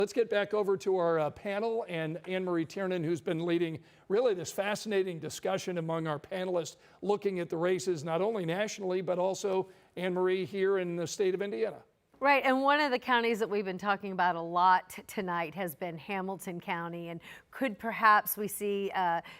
Let's get back over to our panel and Anne Marie Tiernan, who's been leading really this fascinating discussion among our panelists, looking at the races not only nationally, but also, Anne Marie, here in the state of Indiana. Right, and one of the counties that we've been talking about a lot tonight has been Hamilton County, and could perhaps we see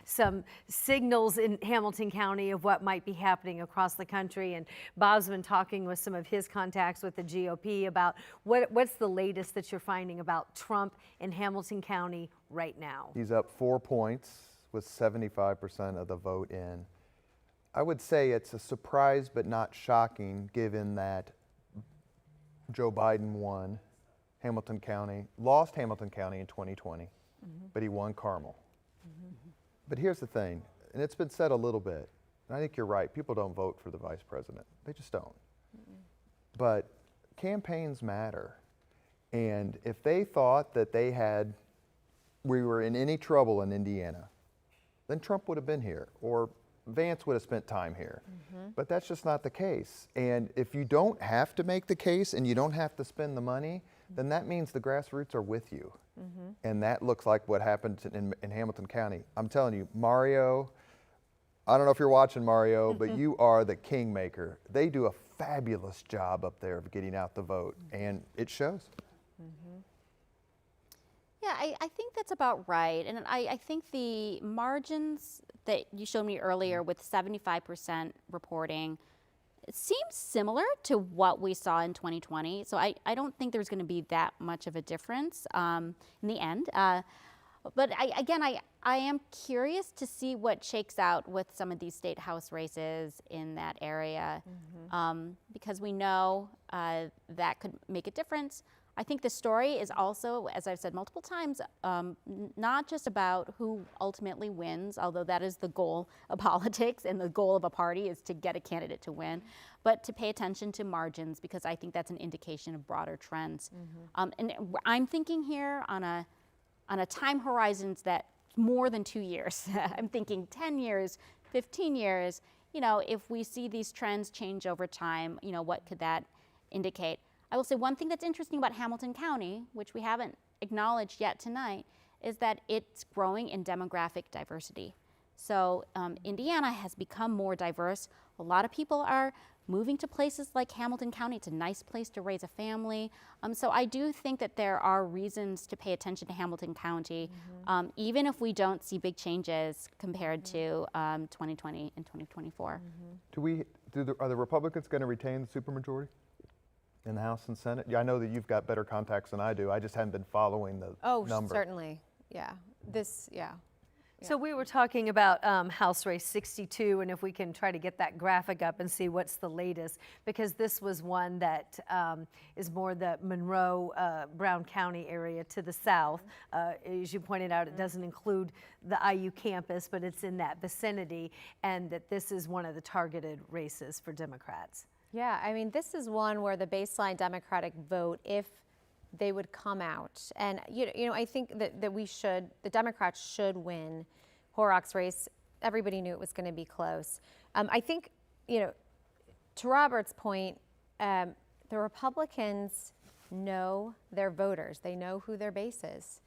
some signals in Hamilton County of what might be happening across the country. And Bob's been talking with some of his contacts with the GOP about what's the latest that you're finding about Trump in Hamilton County right now. He's up 4 points with 75% of the vote in. I would say it's a surprise but not shocking, given that Joe Biden won Hamilton County, lost Hamilton County in 2020, but he won Carmel. But here's the thing, and it's been said a little bit, and I think you're right, people don't vote for the vice president. They just don't. But campaigns matter. And if they thought that we were in any trouble in Indiana, then Trump would have been here, or Vance would have spent time here. But that's just not the case. And if you don't have to make the case and you don't have to spend the money, then that means the grassroots are with you. And that looks like what happened in Hamilton County. I'm telling you, Mario, I don't know if you're watching, Mario, but you are the kingmaker. They do a fabulous job up there of getting out the vote, and it shows. Yeah, I think that's about right. And I think the margins that you showed me earlier with 75% reporting, it seems similar to what we saw in 2020. So I don't think there's going to be that much of a difference in the end. But I am curious to see what shakes out with some of these state house races in that area, because we know that could make a difference. I think the story is also, as I've said multiple times, not just about who ultimately wins, although that is the goal of politics and the goal of a party is to get a candidate to win, but to pay attention to margins, because I think that's an indication of broader trends. And I'm thinking here on a time horizon that's more than 2 years. I'm thinking 10 years, 15 years. You know, if we see these trends change over time, you know, what could that indicate? I will say one thing that's interesting about Hamilton County, which we haven't acknowledged yet tonight, is that it's growing in demographic diversity. So Indiana has become more diverse. A lot of people are moving to places like Hamilton County. It's a nice place to raise a family. So I do think that there are reasons to pay attention to Hamilton County, even if we don't see big changes compared to 2020 and 2024. Are the Republicans going to retain the supermajority in the House and Senate? Yeah, I know that you've got better contacts than I do. I just haven't been following the number. Oh, certainly. Yeah. So we were talking about House Race 62, and if we can try to get that graphic up and see what's the latest, because this was one that is more the Monroe, Brown County area to the south. As you pointed out, it doesn't include the IU campus, but it's in that vicinity, and that this is one of the targeted races for Democrats. Yeah, I mean, this is one where the baseline Democratic vote, if they would come out, and you know, I think that the Democrats should win Horrocks race. Everybody knew it was going to be close. I think, you know, to Robert's point, the Republicans know their voters. They know who their base is.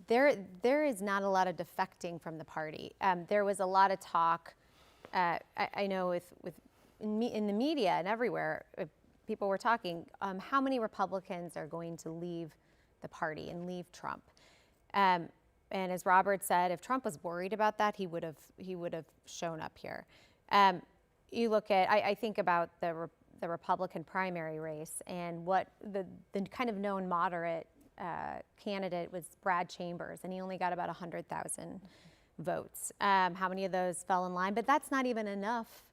There is not a lot of defecting from the party. There was a lot of talk. I know in the media and everywhere, people were talking, how many Republicans are going to leave the party and leave Trump? And as Robert said, if Trump was worried about that, he would have shown up here. You look at, I think about the Republican primary race, and what the kind of known moderate candidate was Brad Chambers, and he only got about 100,000 votes. How many of those fell in line? But that's not even enough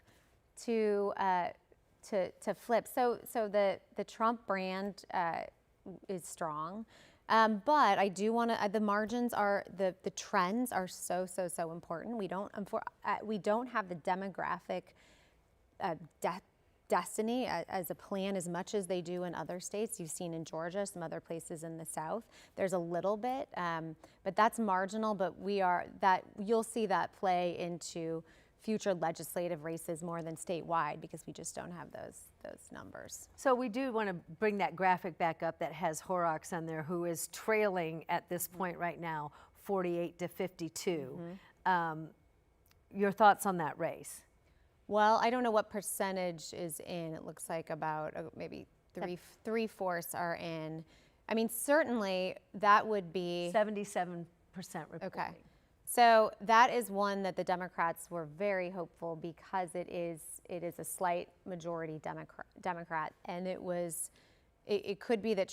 to flip. So the Trump brand is strong, but I do want to. The margins are the trends are so important. We don't have the demographic destiny as a plan as much as they do in other states. You've seen in Georgia, some other places in the South. There's a little bit, but that's marginal. But you'll see that play into future legislative races more than statewide because we just don't have those numbers. So we do want to bring that graphic back up that has Horrocks on there, who is trailing at this point right now, 48 to 52. Your thoughts on that race? Well, I don't know what percentage is in. It looks like about maybe three-fourths are in. I mean, certainly that would be 77% reporting. okay. So that is one that the Democrats were very hopeful because it is a slight majority Democrat, and it could be that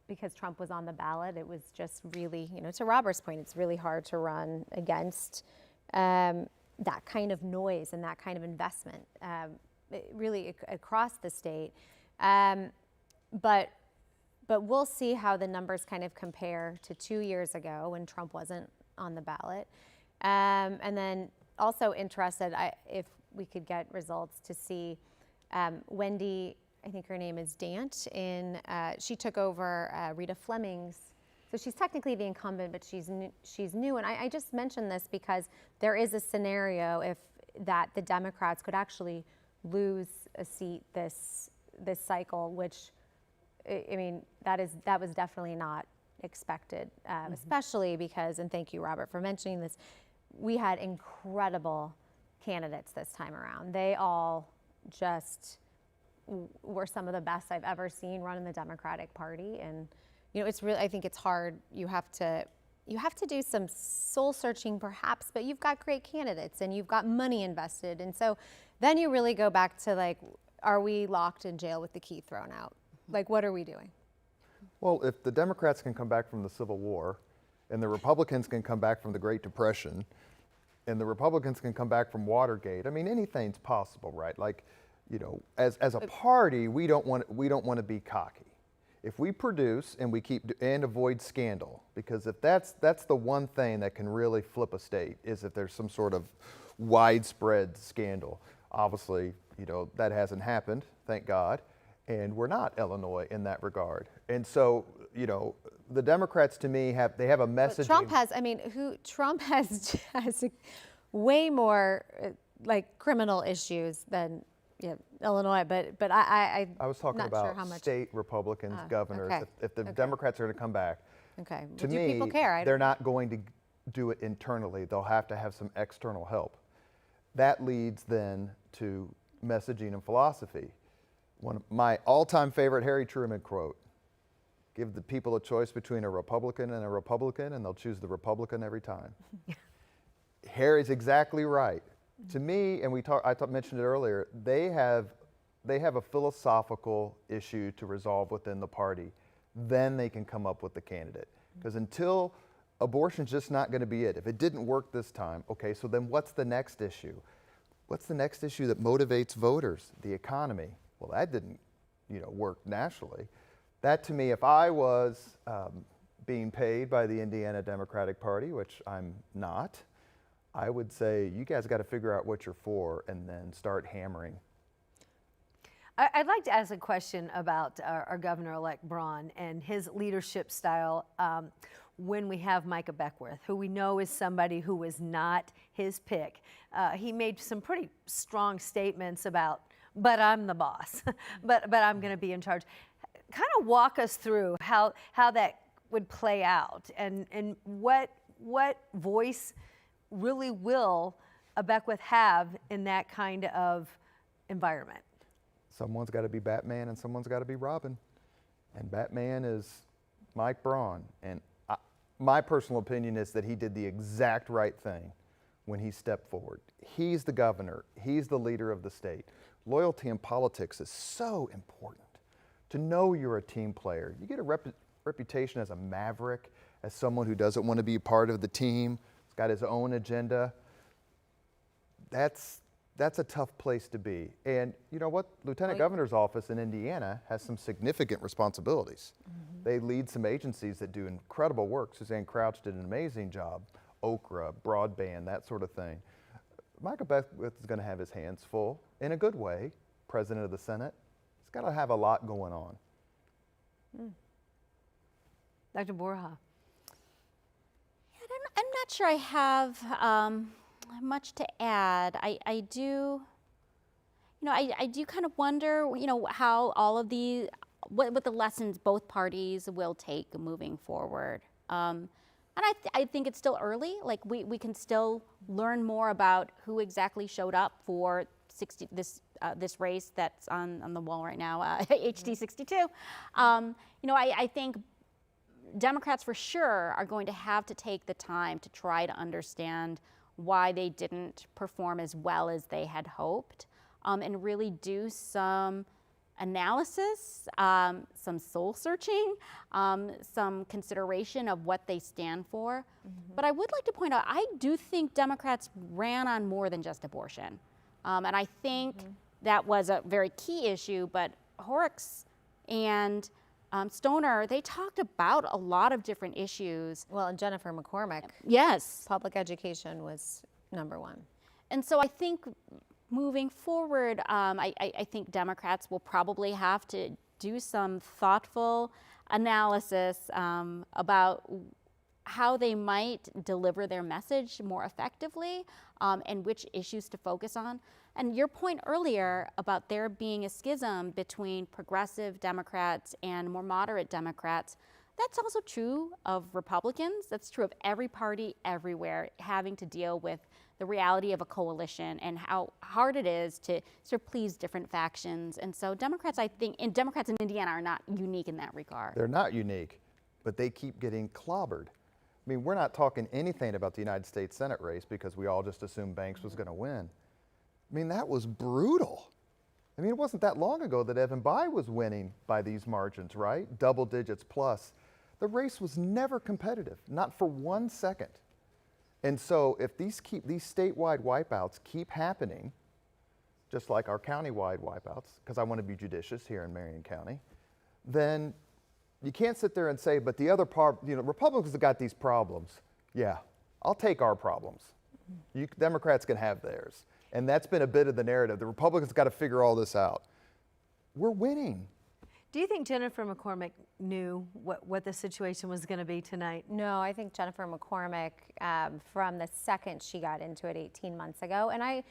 because Trump was on the ballot. It was just really, to Robert's point, it's really hard to run against that kind of noise and that kind of investment, really across the state. But we'll see how the numbers kind of compare to 2 years ago when Trump wasn't on the ballot. And then also interested if we could get results to see Wendy, I think her name is Dant, she took over Rita Fleming's. So she's technically the incumbent, but she's new. And I just mentioned this because there is a scenario that the Democrats could actually lose a seat this cycle, which, I mean, that was definitely not expected, especially because, and thank you, Robert, for mentioning this, we had incredible candidates this time around. They all just were some of the best I've ever seen run in the Democratic Party. And it's really, I think it's hard. You have to do some soul searching perhaps, but you've got great candidates and you've got money invested. And so then you really go back to, like, are we locked in jail with the key thrown out? Like, what are we doing? Well, if the Democrats can come back from the Civil War, and the Republicans can come back from the Great Depression, and the Republicans can come back from Watergate, I mean, anything's possible, right? Like, as a party, we don't want to be cocky. If we produce and we and avoid scandal, because if that's the one thing that can really flip a state, is if there's some sort of widespread scandal. Obviously, that hasn't happened, thank God. And we're not Illinois in that regard. And so, the Democrats, to me, have a message. Trump has way more criminal issues than Illinois, but I was talking not about sure how much. State Republicans, governors. okay. If the Democrats are going to come back, Okay, to do me, people care? they're not going to do it internally. They'll have to have some external help. That leads then to messaging and philosophy. One of my all-time favorite Harry Truman quote: "Give the people a choice between a Republican and a Republican, and they'll choose the Republican every time." Harry's exactly right. To me, and I mentioned it earlier, they have a philosophical issue to resolve within the party. Then they can come up with the candidate. Because until abortion's just not going to be it. If it didn't work this time, okay, so then what's the next issue? What's the next issue that motivates voters? The economy. Well, that didn't, work nationally. That, to me, if I was being paid by the Indiana Democratic Party, which I'm not, I would say, you guys got to figure out what you're for and then start hammering. I'd like to ask a question about our governor-elect Braun and his leadership style when we have Micah Beckwith, who we know is somebody who was not his pick. He made some pretty strong statements about, but I'm the boss, but I'm going to be in charge. Kind of walk us through how that would play out and what voice really will a Beckwith have in that kind of environment? Someone's got to be Batman and someone's got to be Robin. And Batman is Mike Braun. And my personal opinion is that he did the exact right thing when he stepped forward. He's the governor. He's the leader of the state. Loyalty in politics is so important. To know you're a team player. You get a reputation as a maverick, as someone who doesn't want to be part of the team, has got his own agenda. That's a tough place to be. And you know what? Lieutenant Governor's office in Indiana has some significant responsibilities. Mm-hmm. They lead some agencies that do incredible work. Suzanne Crouch did an amazing job. Okra, broadband, that sort of thing. Micah Beckwith is going to have his hands full, in a good way, President of the Senate. He's got to have a lot going on. Dr. Borja. I'm not sure I have much to add. I do, I do kind of wonder, how all of these, what the lessons both parties will take moving forward. And I think it's still early. Like we can still learn more about who exactly showed up for this race that's on the wall right now, HD 62. I think Democrats for sure are going to have to take the time to try to understand why they didn't perform as well as they had hoped, and really do some analysis, some soul searching, some consideration of what they stand for. But I would like to point out, I do think Democrats ran on more than just abortion. And I think that was a very key issue, but Horrocks and Stoner, they talked about a lot of different issues. Well, and Jennifer McCormick, Yes. public education was #1. And so I think moving forward, I think Democrats will probably have to do some thoughtful analysis about how they might deliver their message more effectively, and which issues to focus on. And your point earlier about there being a schism between progressive Democrats and more moderate Democrats, that's also true of Republicans. That's true of every party everywhere having to deal with the reality of a coalition and how hard it is to sort of please different factions. And so Democrats, I think, and Democrats in Indiana are not unique in that regard. They're not unique, but they keep getting clobbered. I mean, we're not talking anything about the United States Senate race because we all just assumed Banks was going to win. I mean, that was brutal. I mean, it wasn't that long ago that Evan Bayh was winning by these margins, right? Double digits plus. The race was never competitive, not for 1 second. And so if these statewide wipeouts keep happening, just like our countywide wipeouts, because I want to be judicious here in Marion County, then you can't sit there and say, but the other part, Republicans have got these problems. Yeah, I'll take our problems. You Democrats can have theirs. And that's been a bit of the narrative. The Republicans got to figure all this out. We're winning. Do you think Jennifer McCormick knew what the situation was going to be tonight? No, I think Jennifer McCormick, from the second she got into it 18 months ago, and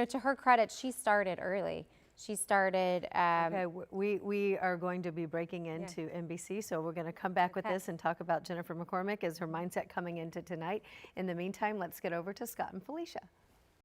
to her credit, she started early. She started. Okay, we are going to be breaking into NBC, so we're going to come back with this and talk about Jennifer McCormick as her mindset coming into tonight. In the meantime, let's get over to Scott and Felicia.